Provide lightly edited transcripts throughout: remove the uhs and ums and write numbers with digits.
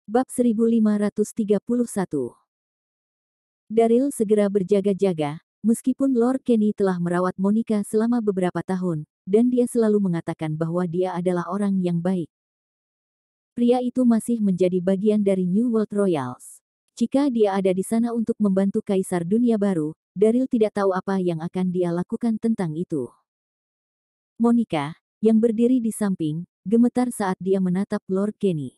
Bab 1531. Daryl segera berjaga-jaga, meskipun Lord Kenny telah merawat Monica selama beberapa tahun, dan dia selalu mengatakan bahwa dia adalah orang yang baik. Pria itu masih menjadi bagian dari New World Royals. Jika dia ada di sana untuk membantu Kaisar Dunia Baru, Daryl tidak tahu apa yang akan dia lakukan tentang itu. Monica, yang berdiri di samping, gemetar saat dia menatap Lord Kenny.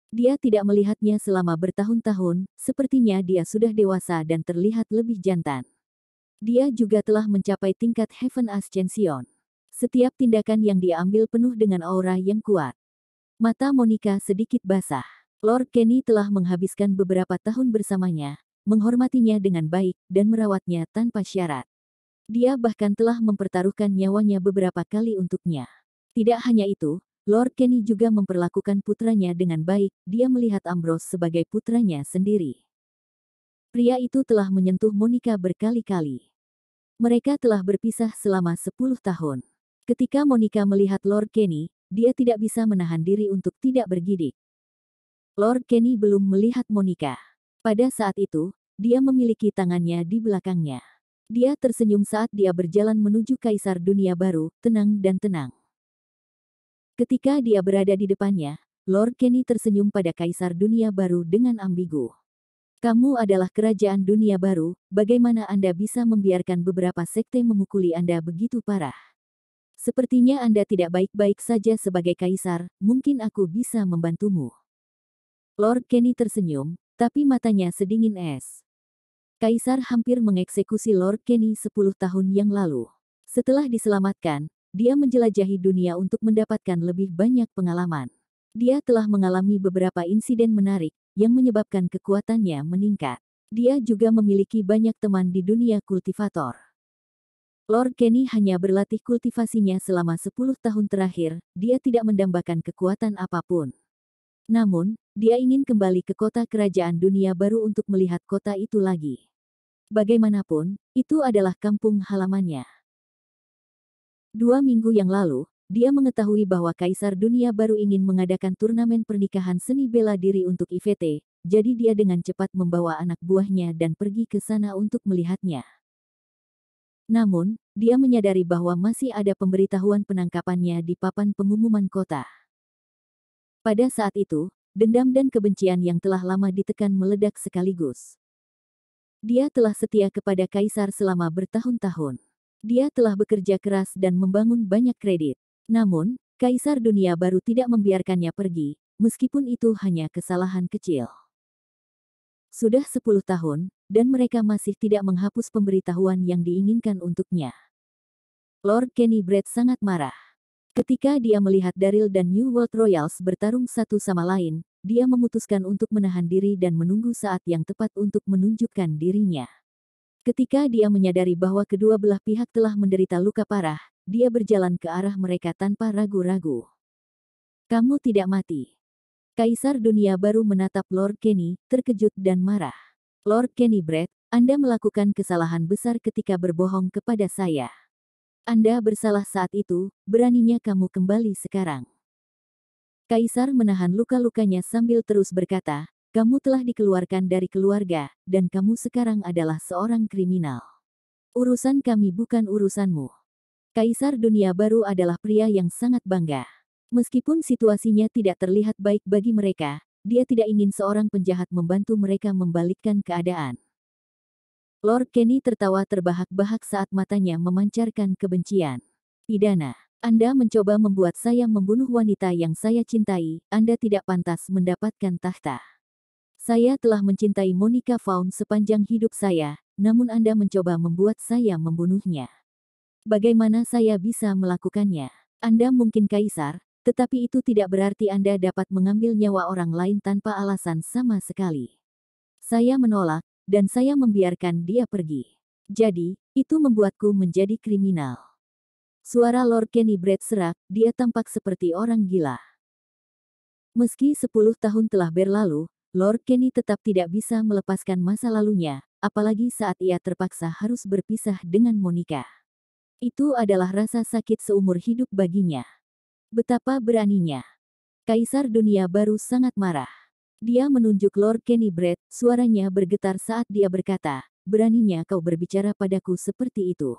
Dia tidak melihatnya selama bertahun-tahun, sepertinya dia sudah dewasa dan terlihat lebih jantan. Dia juga telah mencapai tingkat Heaven Ascension. Setiap tindakan yang dia ambil penuh dengan aura yang kuat. Mata Monica sedikit basah. Lord Kenny telah menghabiskan beberapa tahun bersamanya, menghormatinya dengan baik, dan merawatnya tanpa syarat. Dia bahkan telah mempertaruhkan nyawanya beberapa kali untuknya. Tidak hanya itu, Lord Kenny juga memperlakukan putranya dengan baik, dia melihat Ambrose sebagai putranya sendiri. Pria itu telah menyentuh Monica berkali-kali. Mereka telah berpisah selama 10 tahun. Ketika Monica melihat Lord Kenny, dia tidak bisa menahan diri untuk tidak bergidik. Lord Kenny belum melihat Monica. Pada saat itu, dia memiliki tangannya di belakangnya. Dia tersenyum saat dia berjalan menuju Kaisar Dunia Baru, tenang dan tenang. Ketika dia berada di depannya, Lord Kenny tersenyum pada Kaisar Dunia Baru dengan ambigu. Kamu adalah kerajaan dunia baru, bagaimana Anda bisa membiarkan beberapa sekte memukuli Anda begitu parah? Sepertinya Anda tidak baik-baik saja sebagai kaisar, mungkin aku bisa membantumu. Lord Kenny tersenyum, tapi matanya sedingin es. Kaisar hampir mengeksekusi Lord Kenny 10 tahun yang lalu. Setelah diselamatkan, dia menjelajahi dunia untuk mendapatkan lebih banyak pengalaman. Dia telah mengalami beberapa insiden menarik, yang menyebabkan kekuatannya meningkat. Dia juga memiliki banyak teman di dunia kultivator. Lord Kenny hanya berlatih kultivasinya selama 10 tahun terakhir, dia tidak mendambakan kekuatan apapun. Namun, dia ingin kembali ke kota kerajaan dunia baru untuk melihat kota itu lagi. Bagaimanapun, itu adalah kampung halamannya. 2 minggu yang lalu, dia mengetahui bahwa Kaisar Dunia Baru ingin mengadakan turnamen pernikahan seni bela diri untuk IVT, jadi dia dengan cepat membawa anak buahnya dan pergi ke sana untuk melihatnya. Namun, dia menyadari bahwa masih ada pemberitahuan penangkapannya di papan pengumuman kota. Pada saat itu, dendam dan kebencian yang telah lama ditekan meledak sekaligus. Dia telah setia kepada Kaisar selama bertahun-tahun. Dia telah bekerja keras dan membangun banyak kredit. Namun, Kaisar Dunia Baru tidak membiarkannya pergi, meskipun itu hanya kesalahan kecil. Sudah 10 tahun, dan mereka masih tidak menghapus pemberitahuan yang diinginkan untuknya. Lord Kenny Brett sangat marah. Ketika dia melihat Daryl dan New World Royals bertarung satu sama lain, dia memutuskan untuk menahan diri dan menunggu saat yang tepat untuk menunjukkan dirinya. Ketika dia menyadari bahwa kedua belah pihak telah menderita luka parah, dia berjalan ke arah mereka tanpa ragu-ragu. Kamu tidak mati. Kaisar Dunia Baru menatap Lord Kenny, terkejut dan marah. Lord Kenny Brett, Anda melakukan kesalahan besar ketika berbohong kepada saya. Anda bersalah saat itu, beraninya kamu kembali sekarang. Kaisar menahan luka-lukanya sambil terus berkata, kamu telah dikeluarkan dari keluarga, dan kamu sekarang adalah seorang kriminal. Urusan kami bukan urusanmu. Kaisar Dunia Baru adalah pria yang sangat bangga. Meskipun situasinya tidak terlihat baik bagi mereka, dia tidak ingin seorang penjahat membantu mereka membalikkan keadaan. Lord Kenny tertawa terbahak-bahak saat matanya memancarkan kebencian. Pidana, Anda mencoba membuat saya membunuh wanita yang saya cintai, Anda tidak pantas mendapatkan tahta. Saya telah mencintai Monica Vaughn sepanjang hidup saya, namun Anda mencoba membuat saya membunuhnya. Bagaimana saya bisa melakukannya? Anda mungkin kaisar, tetapi itu tidak berarti Anda dapat mengambil nyawa orang lain tanpa alasan sama sekali. Saya menolak, dan saya membiarkan dia pergi. Jadi, itu membuatku menjadi kriminal. Suara Lord Kenny Brett serak, dia tampak seperti orang gila. Meski 10 tahun telah berlalu, Lord Kenny tetap tidak bisa melepaskan masa lalunya, apalagi saat ia terpaksa harus berpisah dengan Monica. Itu adalah rasa sakit seumur hidup baginya. Betapa beraninya. Kaisar Dunia Baru sangat marah. Dia menunjuk Lord Kenny Brett, suaranya bergetar saat dia berkata, beraninya kau berbicara padaku seperti itu.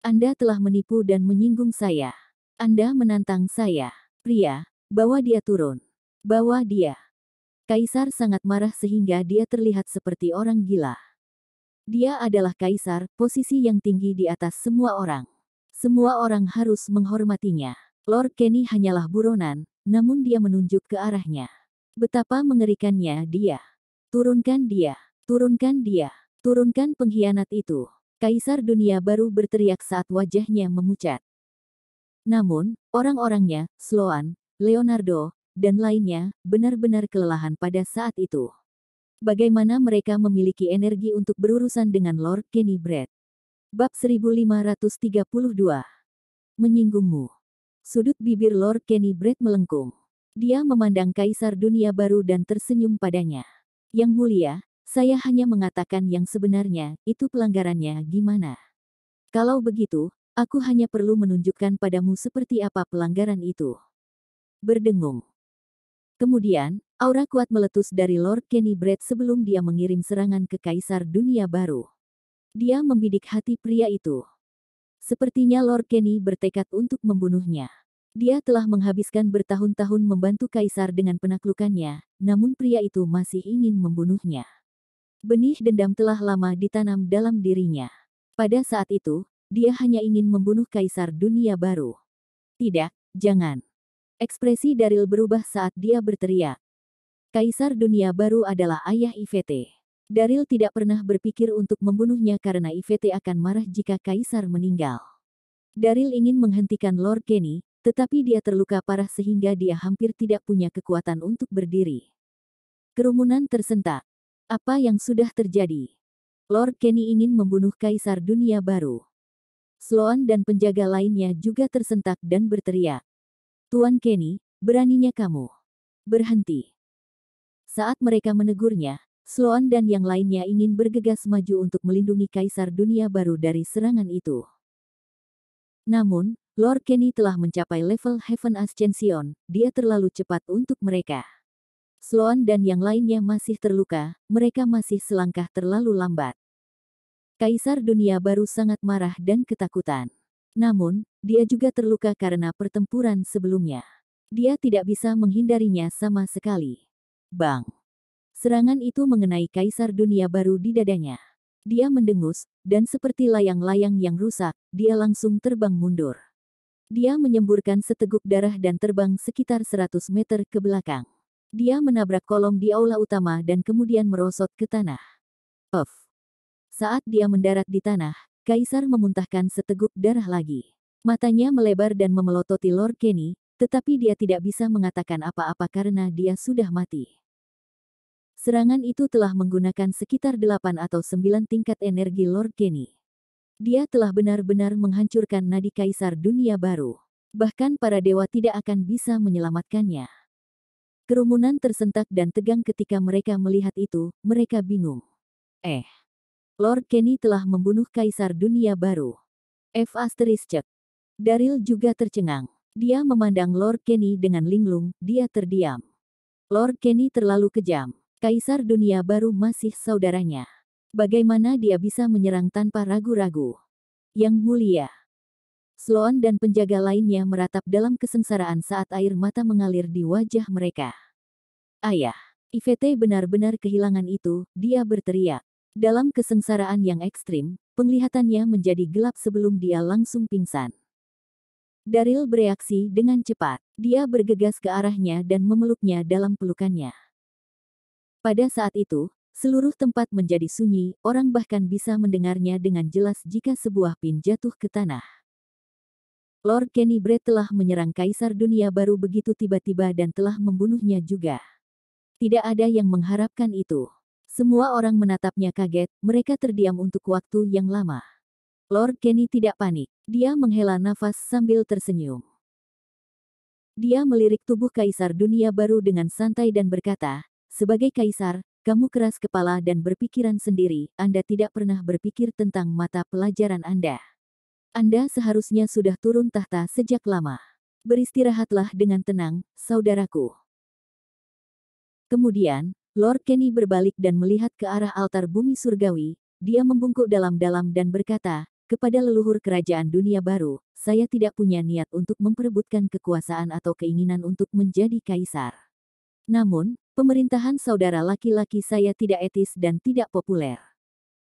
Anda telah menipu dan menyinggung saya. Anda menantang saya. Pria, bawa dia turun. Bawa dia. Kaisar sangat marah sehingga dia terlihat seperti orang gila. Dia adalah kaisar, posisi yang tinggi di atas semua orang. Semua orang harus menghormatinya. Lord Kenny hanyalah buronan, namun dia menunjuk ke arahnya. Betapa mengerikannya dia. Turunkan dia. Turunkan dia. Turunkan pengkhianat itu. Kaisar dunia baru berteriak saat wajahnya memucat. Namun, orang-orangnya, Sloan, Leonardo, dan lainnya, benar-benar kelelahan pada saat itu. Bagaimana mereka memiliki energi untuk berurusan dengan Lord Kenny Brett? Bab 1532. Menyinggungmu. Sudut bibir Lord Kenny Brett melengkung. Dia memandang Kaisar Dunia Baru dan tersenyum padanya. Yang mulia, saya hanya mengatakan yang sebenarnya, itu pelanggarannya gimana? Kalau begitu, aku hanya perlu menunjukkan padamu seperti apa pelanggaran itu. Berdengung. Kemudian, aura kuat meletus dari Lord Kenny Brett sebelum dia mengirim serangan ke Kaisar Dunia Baru. Dia membidik hati pria itu. Sepertinya Lord Kenny bertekad untuk membunuhnya. Dia telah menghabiskan bertahun-tahun membantu Kaisar dengan penaklukannya, namun pria itu masih ingin membunuhnya. Benih dendam telah lama ditanam dalam dirinya. Pada saat itu, dia hanya ingin membunuh Kaisar Dunia Baru. Tidak, jangan. Ekspresi Daryl berubah saat dia berteriak. Kaisar Dunia Baru adalah ayah Ivete. Daryl tidak pernah berpikir untuk membunuhnya karena Ivete akan marah jika Kaisar meninggal. Daryl ingin menghentikan Lord Kenny, tetapi dia terluka parah sehingga dia hampir tidak punya kekuatan untuk berdiri. Kerumunan tersentak. Apa yang sudah terjadi? Lord Kenny ingin membunuh Kaisar Dunia Baru. Sloan dan penjaga lainnya juga tersentak dan berteriak. Tuan Kenny, beraninya kamu. Berhenti. Saat mereka menegurnya, Sloan dan yang lainnya ingin bergegas maju untuk melindungi Kaisar Dunia Baru dari serangan itu. Namun, Lord Kenny telah mencapai level Heaven Ascension, dia terlalu cepat untuk mereka. Sloan dan yang lainnya masih terluka, mereka masih selangkah terlalu lambat. Kaisar Dunia Baru sangat marah dan ketakutan. Namun, dia juga terluka karena pertempuran sebelumnya. Dia tidak bisa menghindarinya sama sekali. Bang! Serangan itu mengenai Kaisar Dunia Baru di dadanya. Dia mendengus, dan seperti layang-layang yang rusak, dia langsung terbang mundur. Dia menyemburkan seteguk darah dan terbang sekitar 100 meter ke belakang. Dia menabrak kolom di aula utama dan kemudian merosot ke tanah. Puff! Saat dia mendarat di tanah, Kaisar memuntahkan seteguk darah lagi. Matanya melebar dan memelototi Lord Kenny, tetapi dia tidak bisa mengatakan apa-apa karena dia sudah mati. Serangan itu telah menggunakan sekitar 8 atau 9 tingkat energi Lord Kenny. Dia telah benar-benar menghancurkan nadi Kaisar Dunia Baru. Bahkan para dewa tidak akan bisa menyelamatkannya. Kerumunan tersentak dan tegang ketika mereka melihat itu, mereka bingung. Lord Kenny telah membunuh Kaisar Dunia Baru. F***. Daryl juga tercengang. Dia memandang Lord Kenny dengan linglung, dia terdiam. Lord Kenny terlalu kejam. Kaisar Dunia Baru masih saudaranya. Bagaimana dia bisa menyerang tanpa ragu-ragu? Yang mulia. Sloan dan penjaga lainnya meratap dalam kesengsaraan saat air mata mengalir di wajah mereka. Ayah, Ivete benar-benar kehilangan itu, dia berteriak. Dalam kesengsaraan yang ekstrim, penglihatannya menjadi gelap sebelum dia langsung pingsan. Daryl bereaksi dengan cepat. Dia bergegas ke arahnya dan memeluknya dalam pelukannya. Pada saat itu, seluruh tempat menjadi sunyi, orang bahkan bisa mendengarnya dengan jelas jika sebuah pin jatuh ke tanah. Lord Kenny Brett telah menyerang Kaisar Dunia Baru begitu tiba-tiba dan telah membunuhnya juga. Tidak ada yang mengharapkan itu. Semua orang menatapnya kaget, mereka terdiam untuk waktu yang lama. Lord Kenny tidak panik. Dia menghela nafas sambil tersenyum. Dia melirik tubuh Kaisar Dunia Baru dengan santai dan berkata, sebagai Kaisar, kamu keras kepala dan berpikiran sendiri, Anda tidak pernah berpikir tentang mata pelajaran Anda. Anda seharusnya sudah turun tahta sejak lama. Beristirahatlah dengan tenang, saudaraku. Kemudian, Lord Kenny berbalik dan melihat ke arah altar bumi surgawi. Dia membungkuk dalam-dalam dan berkata, kepada leluhur kerajaan dunia baru, saya tidak punya niat untuk memperebutkan kekuasaan atau keinginan untuk menjadi kaisar. Namun, pemerintahan saudara laki-laki saya tidak etis dan tidak populer.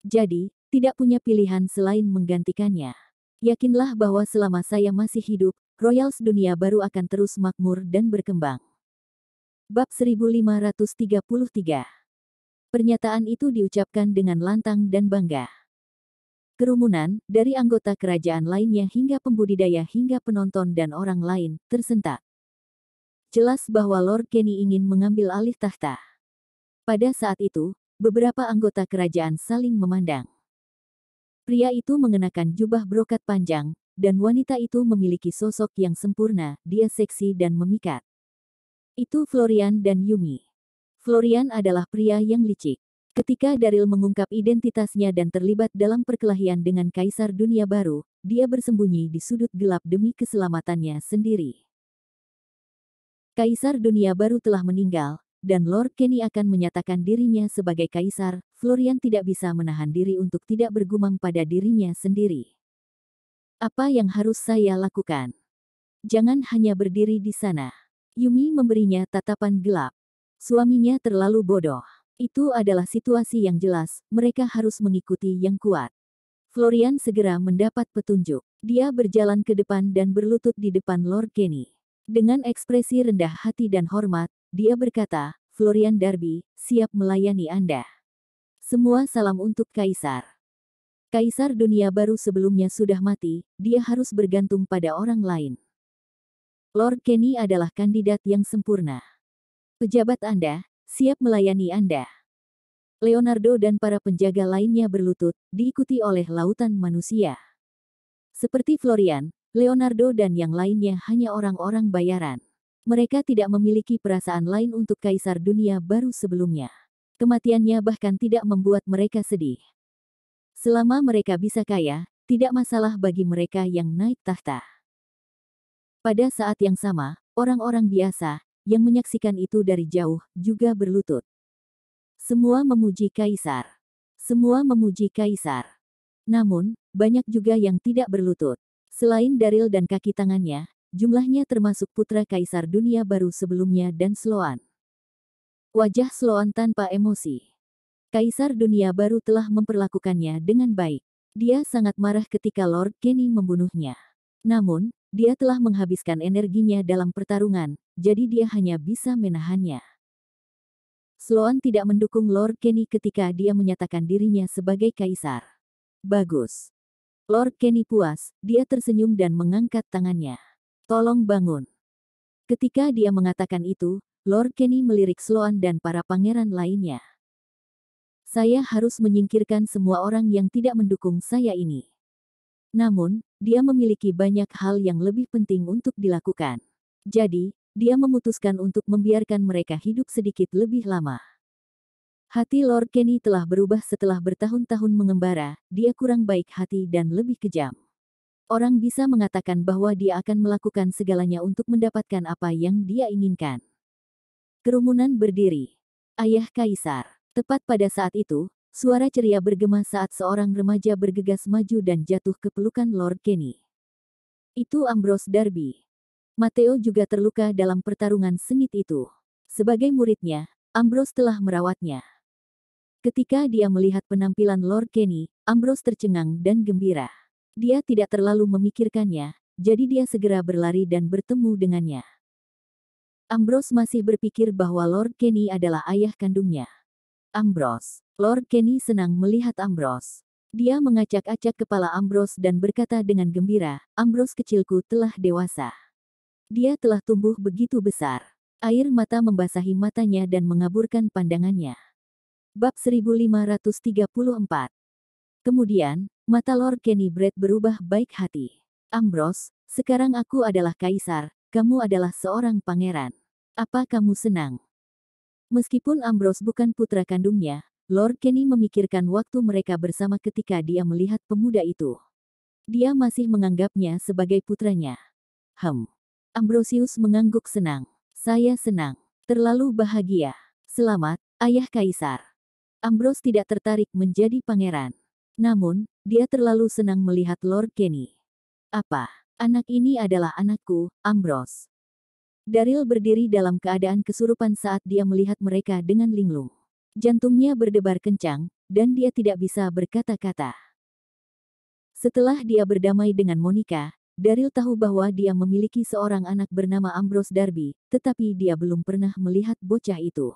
Jadi, tidak punya pilihan selain menggantikannya. Yakinlah bahwa selama saya masih hidup, Royals dunia baru akan terus makmur dan berkembang. Bab 1533. Pernyataan itu diucapkan dengan lantang dan bangga. Kerumunan, dari anggota kerajaan lainnya hingga pembudidaya hingga penonton dan orang lain, tersentak. Jelas bahwa Lord Kenny ingin mengambil alih tahta. Pada saat itu, beberapa anggota kerajaan saling memandang. Pria itu mengenakan jubah brokat panjang, dan wanita itu memiliki sosok yang sempurna, dia seksi dan memikat. Itu Florian dan Yumi. Florian adalah pria yang licik. Ketika Daryl mengungkap identitasnya dan terlibat dalam perkelahian dengan Kaisar Dunia Baru, dia bersembunyi di sudut gelap demi keselamatannya sendiri. Kaisar Dunia Baru telah meninggal, dan Lord Kenny akan menyatakan dirinya sebagai kaisar. Florian tidak bisa menahan diri untuk tidak bergumam pada dirinya sendiri. Apa yang harus saya lakukan? Jangan hanya berdiri di sana. Yumi memberinya tatapan gelap. Suaminya terlalu bodoh. Itu adalah situasi yang jelas, mereka harus mengikuti yang kuat. Florian segera mendapat petunjuk. Dia berjalan ke depan dan berlutut di depan Lord Kenny. Dengan ekspresi rendah hati dan hormat, dia berkata, Florian Darby, siap melayani Anda. Semua salam untuk Kaisar. Kaisar Dunia Baru sebelumnya sudah mati, dia harus bergantung pada orang lain. Lord Kenny adalah kandidat yang sempurna. Pejabat Anda, siap melayani Anda. Leonardo dan para penjaga lainnya berlutut, diikuti oleh lautan manusia. Seperti Florian, Leonardo dan yang lainnya hanya orang-orang bayaran. Mereka tidak memiliki perasaan lain untuk Kaisar Dunia Baru sebelumnya. Kematiannya bahkan tidak membuat mereka sedih. Selama mereka bisa kaya, tidak masalah bagi mereka yang naik tahta. Pada saat yang sama, orang-orang biasa, yang menyaksikan itu dari jauh, juga berlutut. Semua memuji Kaisar. Semua memuji Kaisar. Namun, banyak juga yang tidak berlutut. Selain Daryl dan kaki tangannya, jumlahnya termasuk putra Kaisar Dunia Baru sebelumnya dan Sloan. Wajah Sloan tanpa emosi. Kaisar Dunia Baru telah memperlakukannya dengan baik. Dia sangat marah ketika Lord Kenny membunuhnya. Namun, dia telah menghabiskan energinya dalam pertarungan, jadi dia hanya bisa menahannya. Sloan tidak mendukung Lord Kenny ketika dia menyatakan dirinya sebagai kaisar. Bagus. Lord Kenny puas, dia tersenyum dan mengangkat tangannya. Tolong bangun. Ketika dia mengatakan itu, Lord Kenny melirik Sloan dan para pangeran lainnya. Saya harus menyingkirkan semua orang yang tidak mendukung saya ini. Namun, dia memiliki banyak hal yang lebih penting untuk dilakukan. Jadi, dia memutuskan untuk membiarkan mereka hidup sedikit lebih lama. Hati Lord Kenny telah berubah setelah bertahun-tahun mengembara, dia kurang baik hati dan lebih kejam. Orang bisa mengatakan bahwa dia akan melakukan segalanya untuk mendapatkan apa yang dia inginkan. Kerumunan berdiri. Ayah Kaisar. Tepat pada saat itu, suara ceria bergema saat seorang remaja bergegas maju dan jatuh ke pelukan Lord Kenny. Itu Ambrose Darby. Matteo juga terluka dalam pertarungan sengit itu. Sebagai muridnya, Ambrose telah merawatnya. Ketika dia melihat penampilan Lord Kenny, Ambrose tercengang dan gembira. Dia tidak terlalu memikirkannya, jadi dia segera berlari dan bertemu dengannya. Ambrose masih berpikir bahwa Lord Kenny adalah ayah kandungnya. Ambrose. Lord Kenny senang melihat Ambrose. Dia mengacak-acak kepala Ambrose dan berkata dengan gembira, Ambrose kecilku telah dewasa. Dia telah tumbuh begitu besar. Air mata membasahi matanya dan mengaburkan pandangannya. Bab 1534. Kemudian, mata Lord Kenny Brett berubah baik hati. Ambrose, sekarang aku adalah kaisar, kamu adalah seorang pangeran. Apa kamu senang? Meskipun Ambrose bukan putra kandungnya, Lord Kenny memikirkan waktu mereka bersama ketika dia melihat pemuda itu. Dia masih menganggapnya sebagai putranya. Ambrosius mengangguk senang. Saya senang. Terlalu bahagia. Selamat, Ayah Kaisar. Ambrose tidak tertarik menjadi pangeran. Namun, dia terlalu senang melihat Lord Kenny. Apa? Anak ini adalah anakku, Ambrose. Daryl berdiri dalam keadaan kesurupan saat dia melihat mereka dengan linglung. Jantungnya berdebar kencang, dan dia tidak bisa berkata-kata. Setelah dia berdamai dengan Monica, Daryl tahu bahwa dia memiliki seorang anak bernama Ambrose Darby, tetapi dia belum pernah melihat bocah itu.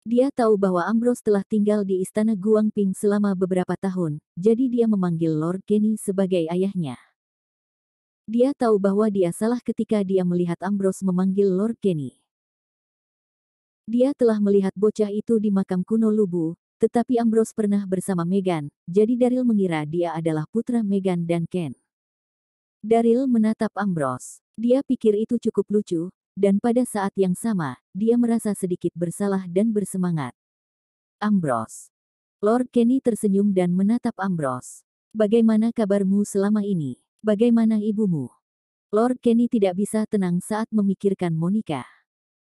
Dia tahu bahwa Ambrose telah tinggal di istana Guangping selama beberapa tahun, jadi dia memanggil Lord Kenny sebagai ayahnya. Dia tahu bahwa dia salah ketika dia melihat Ambrose memanggil Lord Kenny. Dia telah melihat bocah itu di makam kuno Lubu, tetapi Ambrose pernah bersama Meghan, jadi Daryl mengira dia adalah putra Meghan dan Ken. Daryl menatap Ambrose. Dia pikir itu cukup lucu, dan pada saat yang sama, dia merasa sedikit bersalah dan bersemangat. Ambrose. Lord Kenny tersenyum dan menatap Ambrose. Bagaimana kabarmu selama ini? Bagaimana ibumu? Lord Kenny tidak bisa tenang saat memikirkan Monica.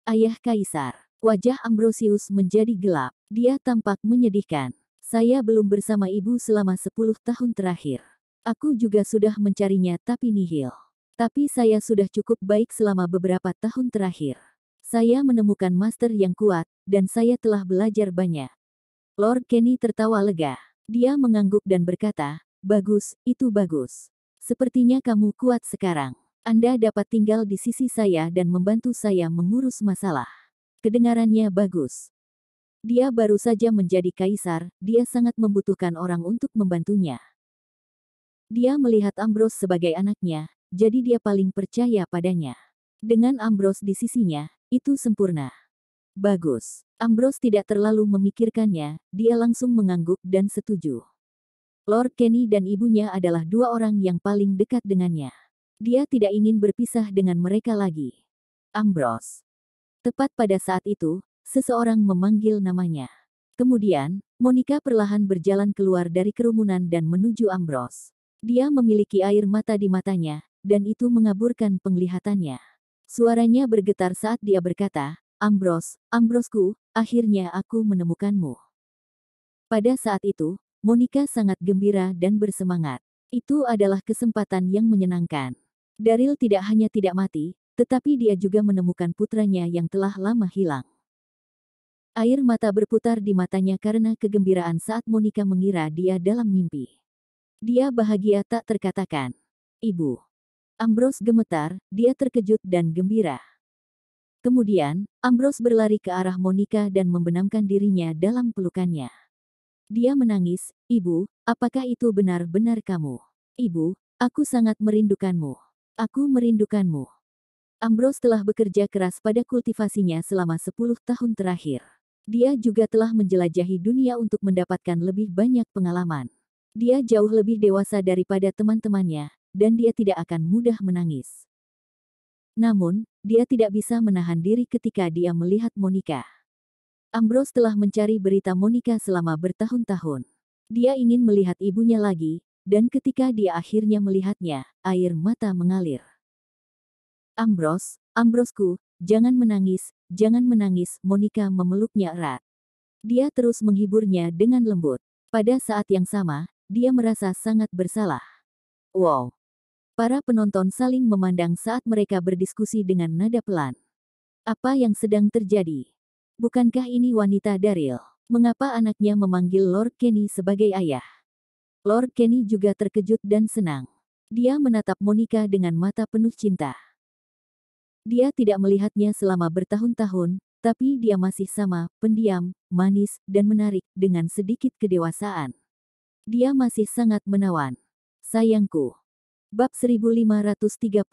Ayah Kaisar. Wajah Ambrosius menjadi gelap. Dia tampak menyedihkan. Saya belum bersama ibu selama 10 tahun terakhir. Aku juga sudah mencarinya tapi nihil. Tapi saya sudah cukup baik selama beberapa tahun terakhir. Saya menemukan master yang kuat, dan saya telah belajar banyak. Lord Kenny tertawa lega. Dia mengangguk dan berkata, bagus, itu bagus. Sepertinya kamu kuat sekarang. Anda dapat tinggal di sisi saya dan membantu saya mengurus masalah. Kedengarannya bagus. Dia baru saja menjadi kaisar, dia sangat membutuhkan orang untuk membantunya. Dia melihat Ambrose sebagai anaknya, jadi dia paling percaya padanya. Dengan Ambrose di sisinya, itu sempurna. Bagus. Ambrose tidak terlalu memikirkannya, dia langsung mengangguk dan setuju. Lord Kenny dan ibunya adalah dua orang yang paling dekat dengannya. Dia tidak ingin berpisah dengan mereka lagi. Ambrose. Tepat pada saat itu, seseorang memanggil namanya. Kemudian, Monica perlahan berjalan keluar dari kerumunan dan menuju Ambrose. Dia memiliki air mata di matanya, dan itu mengaburkan penglihatannya. Suaranya bergetar saat dia berkata, Ambrose, Ambrosku, akhirnya aku menemukanmu. Pada saat itu, Monica sangat gembira dan bersemangat. Itu adalah kesempatan yang menyenangkan. Daryl tidak hanya tidak mati, tetapi dia juga menemukan putranya yang telah lama hilang. Air mata berputar di matanya karena kegembiraan saat Monica mengira dia dalam mimpi. Dia bahagia tak terkatakan. Ibu. Ambrose gemetar, dia terkejut dan gembira. Kemudian, Ambrose berlari ke arah Monica dan membenamkan dirinya dalam pelukannya. Dia menangis, Ibu, apakah itu benar-benar kamu? Ibu, aku sangat merindukanmu. Aku merindukanmu. Ambrose telah bekerja keras pada kultivasinya selama 10 tahun terakhir. Dia juga telah menjelajahi dunia untuk mendapatkan lebih banyak pengalaman. Dia jauh lebih dewasa daripada teman-temannya, dan dia tidak akan mudah menangis. Namun, dia tidak bisa menahan diri ketika dia melihat Monica. Ambrose telah mencari berita Monica selama bertahun-tahun. Dia ingin melihat ibunya lagi, dan ketika dia akhirnya melihatnya, air mata mengalir. Ambrose, Ambrosku, jangan menangis, Monica memeluknya erat. Dia terus menghiburnya dengan lembut. Pada saat yang sama, dia merasa sangat bersalah. Wow. Para penonton saling memandang saat mereka berdiskusi dengan nada pelan. Apa yang sedang terjadi? Bukankah ini wanita Daryl? Mengapa anaknya memanggil Lord Kenny sebagai ayah? Lord Kenny juga terkejut dan senang. Dia menatap Monica dengan mata penuh cinta. Dia tidak melihatnya selama bertahun-tahun, tapi dia masih sama, pendiam, manis, dan menarik, dengan sedikit kedewasaan. Dia masih sangat menawan. Sayangku. Bab 1535.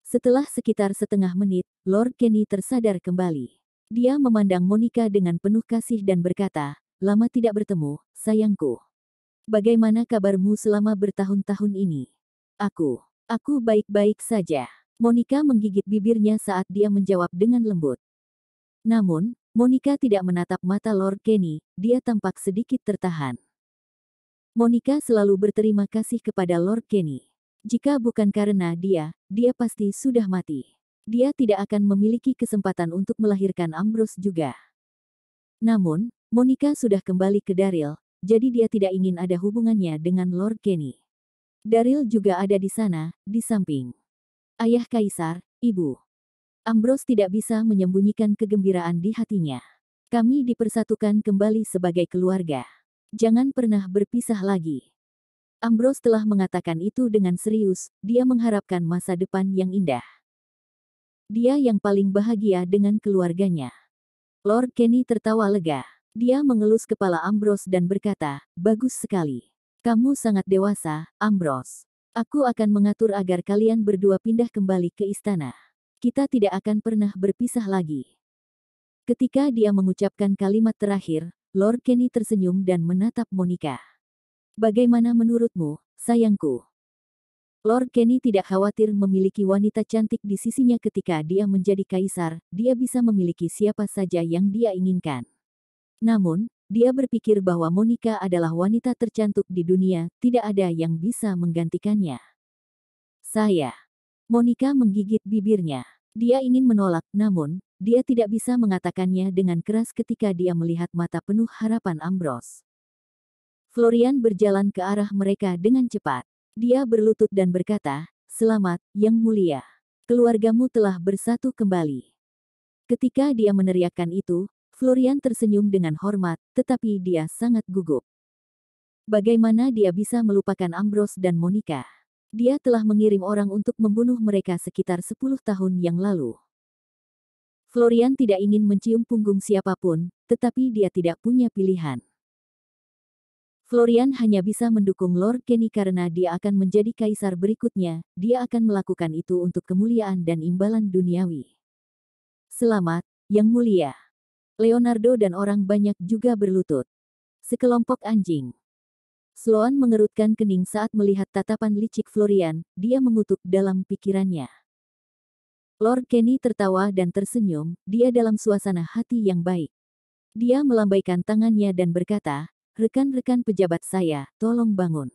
Setelah sekitar setengah menit, Lord Kenny tersadar kembali. Dia memandang Monica dengan penuh kasih dan berkata, lama tidak bertemu, sayangku. Bagaimana kabarmu selama bertahun-tahun ini? Aku baik-baik saja. Monica menggigit bibirnya saat dia menjawab dengan lembut. Namun, Monica tidak menatap mata Lord Kenny, dia tampak sedikit tertahan. Monica selalu berterima kasih kepada Lord Kenny. Jika bukan karena dia pasti sudah mati. Dia tidak akan memiliki kesempatan untuk melahirkan Ambrose juga. Namun, Monica sudah kembali ke Daryl, jadi dia tidak ingin ada hubungannya dengan Lord Kenny. Daryl juga ada di sana, di samping ayah kaisar, ibu. Ambrose tidak bisa menyembunyikan kegembiraan di hatinya. Kami dipersatukan kembali sebagai keluarga. Jangan pernah berpisah lagi. Ambrose telah mengatakan itu dengan serius, dia mengharapkan masa depan yang indah. Dia yang paling bahagia dengan keluarganya. Lord Kenny tertawa lega. Dia mengelus kepala Ambrose dan berkata, "Bagus sekali. Kamu sangat dewasa, Ambrose. Aku akan mengatur agar kalian berdua pindah kembali ke istana. Kita tidak akan pernah berpisah lagi." Ketika dia mengucapkan kalimat terakhir, Lord Kenny tersenyum dan menatap Monica. "Bagaimana menurutmu, sayangku?" Lord Kenny tidak khawatir memiliki wanita cantik di sisinya ketika dia menjadi kaisar, dia bisa memiliki siapa saja yang dia inginkan. Namun, dia berpikir bahwa Monica adalah wanita tercantik di dunia, tidak ada yang bisa menggantikannya. "Saya." Monica menggigit bibirnya. Dia ingin menolak, namun, dia tidak bisa mengatakannya dengan keras ketika dia melihat mata penuh harapan Ambrose. Florian berjalan ke arah mereka dengan cepat. Dia berlutut dan berkata, "Selamat, Yang Mulia. Keluargamu telah bersatu kembali." Ketika dia meneriakkan itu, Florian tersenyum dengan hormat, tetapi dia sangat gugup. Bagaimana dia bisa melupakan Ambrose dan Monica? Dia telah mengirim orang untuk membunuh mereka sekitar 10 tahun yang lalu. Florian tidak ingin mencium punggung siapapun, tetapi dia tidak punya pilihan. Florian hanya bisa mendukung Lord Kenny karena dia akan menjadi kaisar berikutnya, dia akan melakukan itu untuk kemuliaan dan imbalan duniawi. "Selamat, Yang Mulia." Leonardo dan orang banyak juga berlutut. Sekelompok anjing. Sloan mengerutkan kening saat melihat tatapan licik Florian, dia mengutuk dalam pikirannya. Lord Kenny tertawa dan tersenyum, dia dalam suasana hati yang baik. Dia melambaikan tangannya dan berkata, "Rekan-rekan pejabat saya, tolong bangun.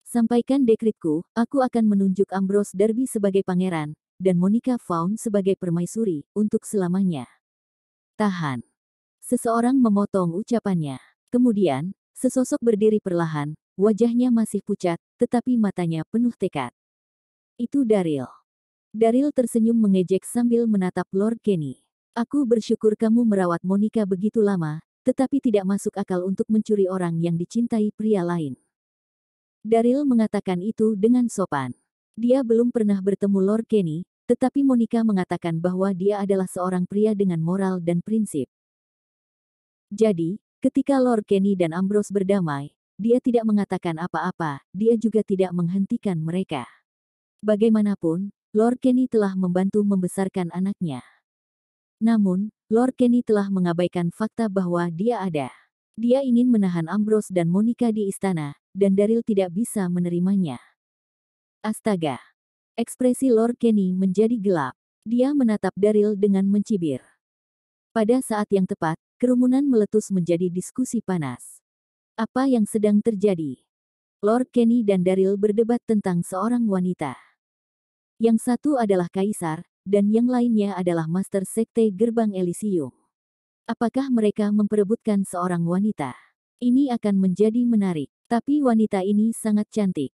Sampaikan dekritku, aku akan menunjuk Ambrose Darby sebagai pangeran, dan Monica Fawn sebagai permaisuri, untuk selamanya." "Tahan." Seseorang memotong ucapannya. Kemudian, sesosok berdiri perlahan, wajahnya masih pucat, tetapi matanya penuh tekad. "Itu Daryl." Daryl tersenyum mengejek sambil menatap Lord Kenny. "Aku bersyukur kamu merawat Monica begitu lama, tetapi tidak masuk akal untuk mencuri orang yang dicintai pria lain." Daryl mengatakan itu dengan sopan. Dia belum pernah bertemu Lord Kenny, tetapi Monica mengatakan bahwa dia adalah seorang pria dengan moral dan prinsip. Jadi, ketika Lord Kenny dan Ambrose berdamai, dia tidak mengatakan apa-apa, dia juga tidak menghentikan mereka. Bagaimanapun, Lord Kenny telah membantu membesarkan anaknya. Namun, Lord Kenny telah mengabaikan fakta bahwa dia ada. Dia ingin menahan Ambrose dan Monica di istana, dan Daryl tidak bisa menerimanya. Astaga! Ekspresi Lord Kenny menjadi gelap. Dia menatap Daryl dengan mencibir. Pada saat yang tepat, kerumunan meletus menjadi diskusi panas. Apa yang sedang terjadi? Lord Kenny dan Daryl berdebat tentang seorang wanita. Yang satu adalah kaisar, dan yang lainnya adalah Master Sekte Gerbang Elysium. Apakah mereka memperebutkan seorang wanita? Ini akan menjadi menarik. Tapi wanita ini sangat cantik.